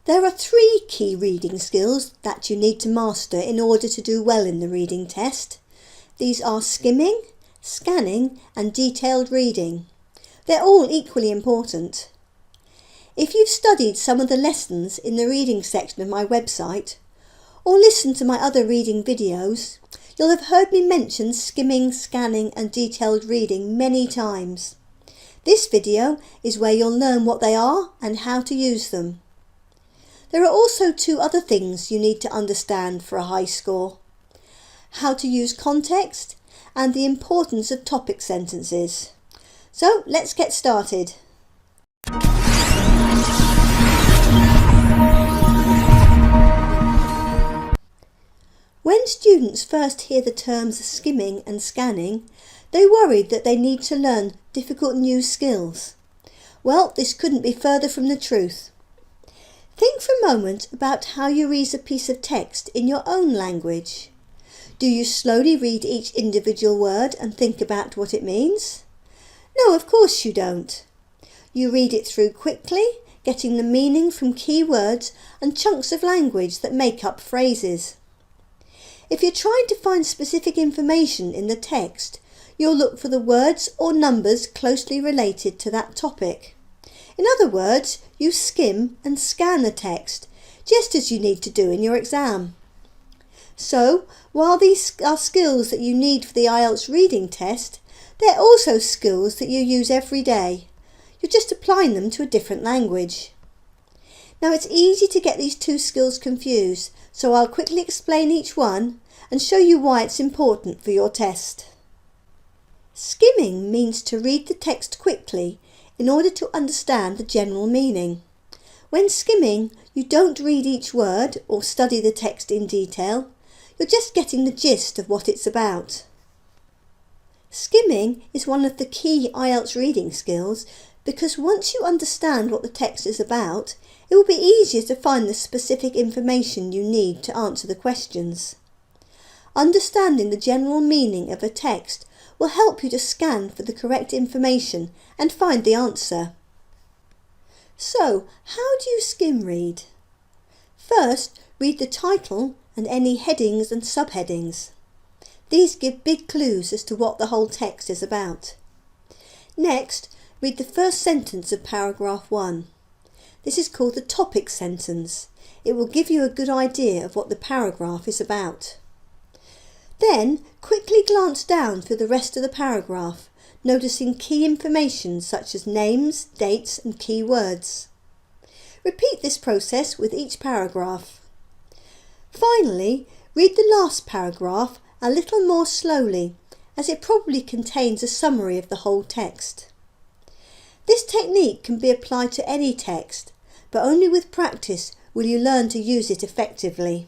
There are 3 key reading skills that you need to master in order to do well in the reading test. These are skimming, scanning and detailed reading. They're all equally important. If you've studied some of the lessons in the reading section of my website, or listened to my other reading videos, you'll have heard me mention skimming, scanning and detailed reading many times. This video is where you'll learn what they are and how to use them. There are also 2 other things you need to understand for a high score: how to use context and the importance of topic sentences. So let's get started. When students first hear the terms skimming and scanning, they worried that they need to learn difficult new skills. Well, this couldn't be further from the truth. Think for a moment about how you read a piece of text in your own language. Do you slowly read each individual word and think about what it means? No, of course you don't. You read it through quickly, getting the meaning from key words and chunks of language that make up phrases. If you're trying to find specific information in the text, you'll look for the words or numbers closely related to that topic. In other words, you skim and scan the text, just as you need to do in your exam. So, while these are skills that you need for the IELTS reading test, they're also skills that you use every day. You're just applying them to a different language. Now, it's easy to get these 2 skills confused, so I'll quickly explain each one and show you why it's important for your test. Skimming means to read the text quickly in order to understand the general meaning. When skimming, you don't read each word or study the text in detail. You're just getting the gist of what it's about. Skimming is one of the key IELTS reading skills because once you understand what the text is about, it will be easier to find the specific information you need to answer the questions. Understanding the general meaning of a text will help you to scan for the correct information and find the answer. So, how do you skim read? First, read the title and any headings and subheadings. These give big clues as to what the whole text is about. Next, read the first sentence of paragraph 1. This is called the topic sentence. It will give you a good idea of what the paragraph is about. Then, quickly glance down through the rest of the paragraph, noticing key information such as names, dates and key words. Repeat this process with each paragraph. Finally, read the last paragraph a little more slowly, as it probably contains a summary of the whole text. This technique can be applied to any text, but only with practice will you learn to use it effectively.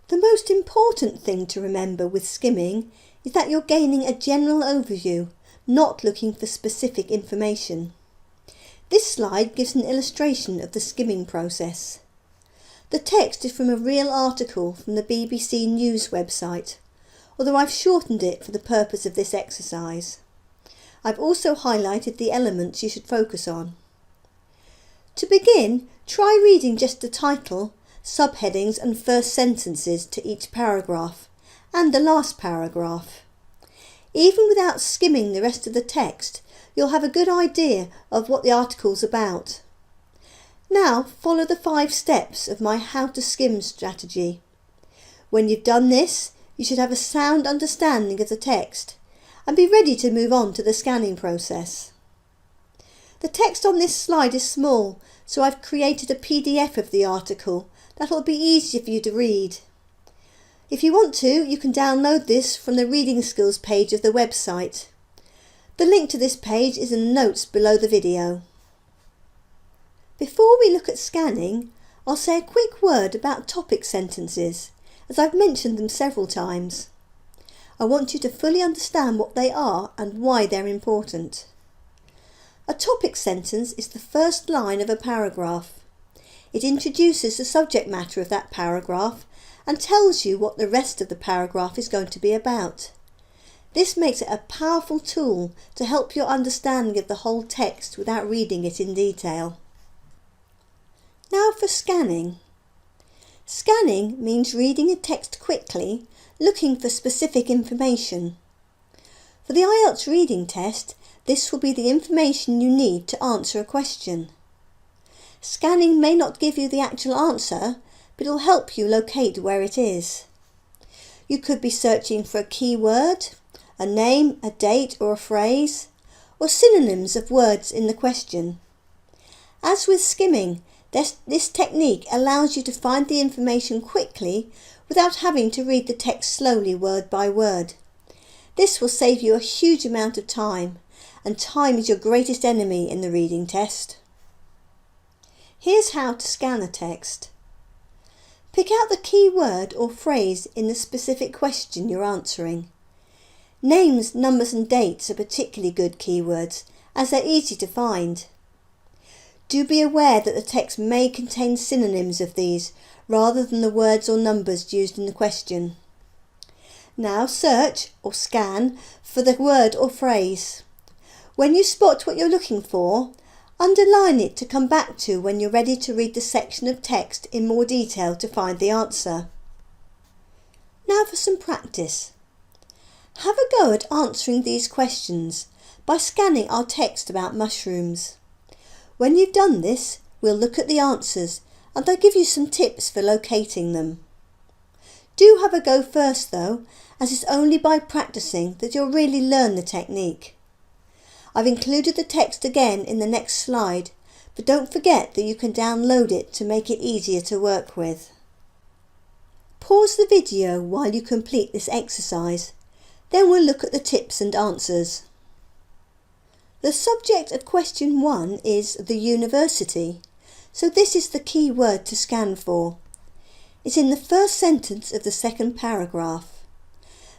The most important thing to remember with skimming is that you're gaining a general overview, not looking for specific information. This slide gives an illustration of the skimming process. The text is from a real article from the BBC News website, although I've shortened it for the purpose of this exercise. I've also highlighted the elements you should focus on. To begin, try reading just the title, subheadings and first sentences to each paragraph, and the last paragraph. Even without skimming the rest of the text, you'll have a good idea of what the article's about. Now follow the 5 steps of my How to Skim strategy. When you've done this, you should have a sound understanding of the text and be ready to move on to the scanning process. The text on this slide is small, so I've created a PDF of the article that'll be easier for you to read. If you want to, you can download this from the Reading Skills page of the website. The link to this page is in the notes below the video. Before we look at scanning, I'll say a quick word about topic sentences, as I've mentioned them several times. I want you to fully understand what they are and why they're important. A topic sentence is the first line of a paragraph. It introduces the subject matter of that paragraph and tells you what the rest of the paragraph is going to be about. This makes it a powerful tool to help your understanding of the whole text without reading it in detail. Now for scanning. Scanning means reading a text quickly, looking for specific information. For the IELTS reading test, this will be the information you need to answer a question. Scanning may not give you the actual answer, but it will help you locate where it is. You could be searching for a keyword, a name, a date or a phrase, or synonyms of words in the question. As with skimming, this technique allows you to find the information quickly without having to read the text slowly word by word. This will save you a huge amount of time, and time is your greatest enemy in the reading test. Here's how to scan a text. Pick out the key word or phrase in the specific question you're answering. Names, numbers and dates are particularly good keywords as they're easy to find. Do be aware that the text may contain synonyms of these rather than the words or numbers used in the question. Now search or scan for the word or phrase. When you spot what you're looking for, underline it to come back to when you're ready to read the section of text in more detail to find the answer. Now for some practice. Have a go at answering these questions by scanning our text about mushrooms. When you've done this, we'll look at the answers and I'll give you some tips for locating them. Do have a go first though, as it's only by practicing that you'll really learn the technique. I've included the text again in the next slide, but don't forget that you can download it to make it easier to work with. Pause the video while you complete this exercise, then we'll look at the tips and answers. The subject of question 1 is the university, so this is the key word to scan for. It's in the first sentence of the second paragraph.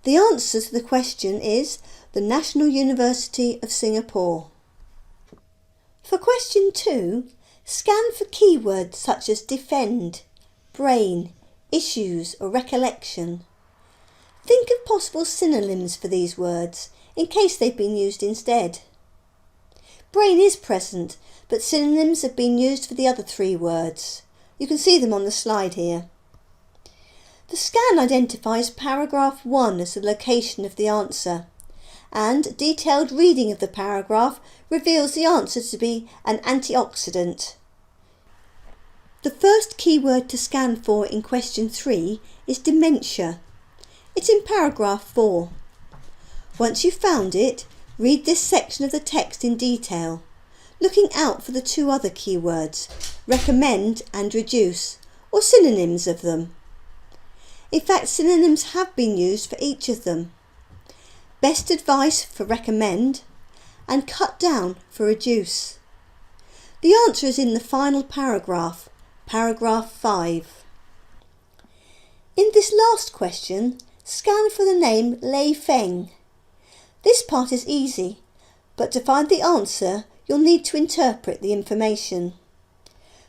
The answer to the question is the National University of Singapore. For question 2, scan for keywords such as defend, brain, issues or recollection. Think of possible synonyms for these words in case they've been used instead. Brain is present, but synonyms have been used for the other 3 words. You can see them on the slide here. The scan identifies paragraph 1 as the location of the answer, and detailed reading of the paragraph reveals the answer to be an antioxidant. The first keyword to scan for in question 3 is dementia. It's in paragraph 4. Once you've found it, read this section of the text in detail, looking out for the 2 other keywords, recommend and reduce, or synonyms of them. In fact, synonyms have been used for each of them. Best advice for recommend and cut down for reduce. The answer is in the final paragraph, paragraph 5. In this last question, scan for the name Lei Feng. This part is easy, but to find the answer, you'll need to interpret the information.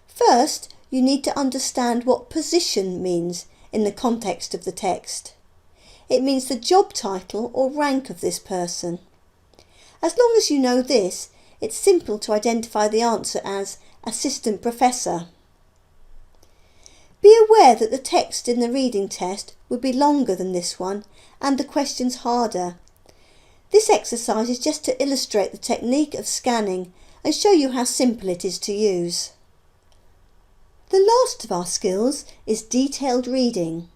First, you need to understand what position means in the context of the text. It means the job title or rank of this person. As long as you know this, it's simple to identify the answer as assistant professor. Be aware that the text in the reading test would be longer than this one and the questions harder. This exercise is just to illustrate the technique of scanning and show you how simple it is to use. The last of our skills is detailed reading,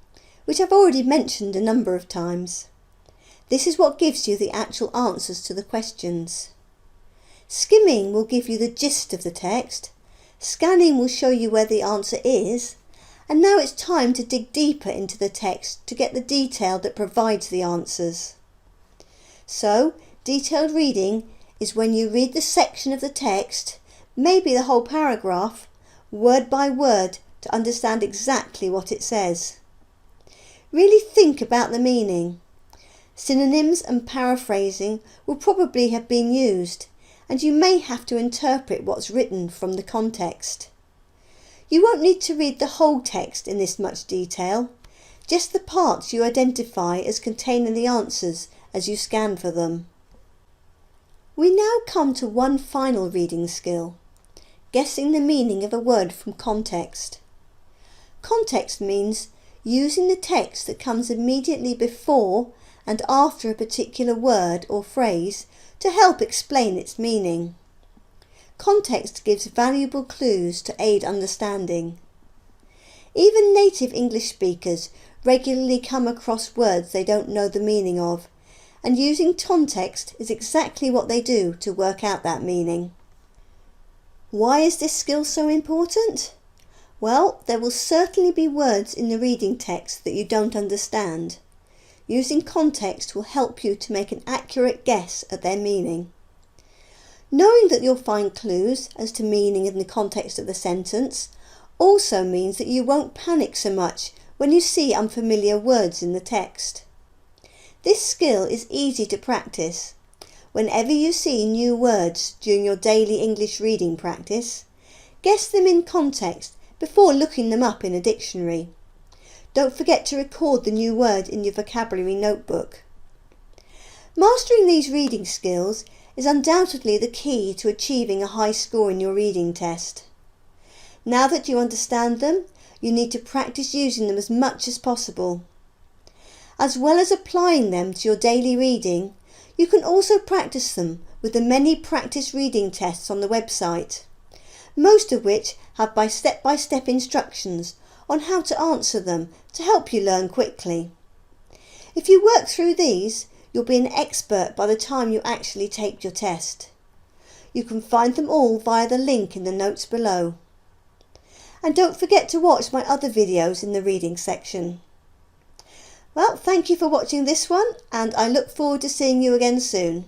which I've already mentioned a number of times. This is what gives you the actual answers to the questions. Skimming will give you the gist of the text, scanning will show you where the answer is, and now it's time to dig deeper into the text to get the detail that provides the answers. So, detailed reading is when you read the section of the text, maybe the whole paragraph, word by word to understand exactly what it says. Really think about the meaning. Synonyms and paraphrasing will probably have been used, and you may have to interpret what's written from the context. You won't need to read the whole text in this much detail, just the parts you identify as containing the answers as you scan for them. We now come to one final reading skill, guessing the meaning of a word from context. Context means using the text that comes immediately before and after a particular word or phrase to help explain its meaning. Context gives valuable clues to aid understanding. Even native English speakers regularly come across words they don't know the meaning of, and using context is exactly what they do to work out that meaning. Why is this skill so important? Well, there will certainly be words in the reading text that you don't understand. Using context will help you to make an accurate guess at their meaning. Knowing that you'll find clues as to meaning in the context of the sentence also means that you won't panic so much when you see unfamiliar words in the text. This skill is easy to practice. Whenever you see new words during your daily English reading practice, guess them in context before looking them up in a dictionary. Don't forget to record the new word in your vocabulary notebook. Mastering these reading skills is undoubtedly the key to achieving a high score in your reading test. Now that you understand them, you need to practice using them as much as possible. As well as applying them to your daily reading, you can also practice them with the many practice reading tests on the website, most of which have step-by-step instructions on how to answer them to help you learn quickly. If you work through these, you'll be an expert by the time you actually take your test. You can find them all via the link in the notes below. And don't forget to watch my other videos in the reading section. Well, thank you for watching this one, and I look forward to seeing you again soon.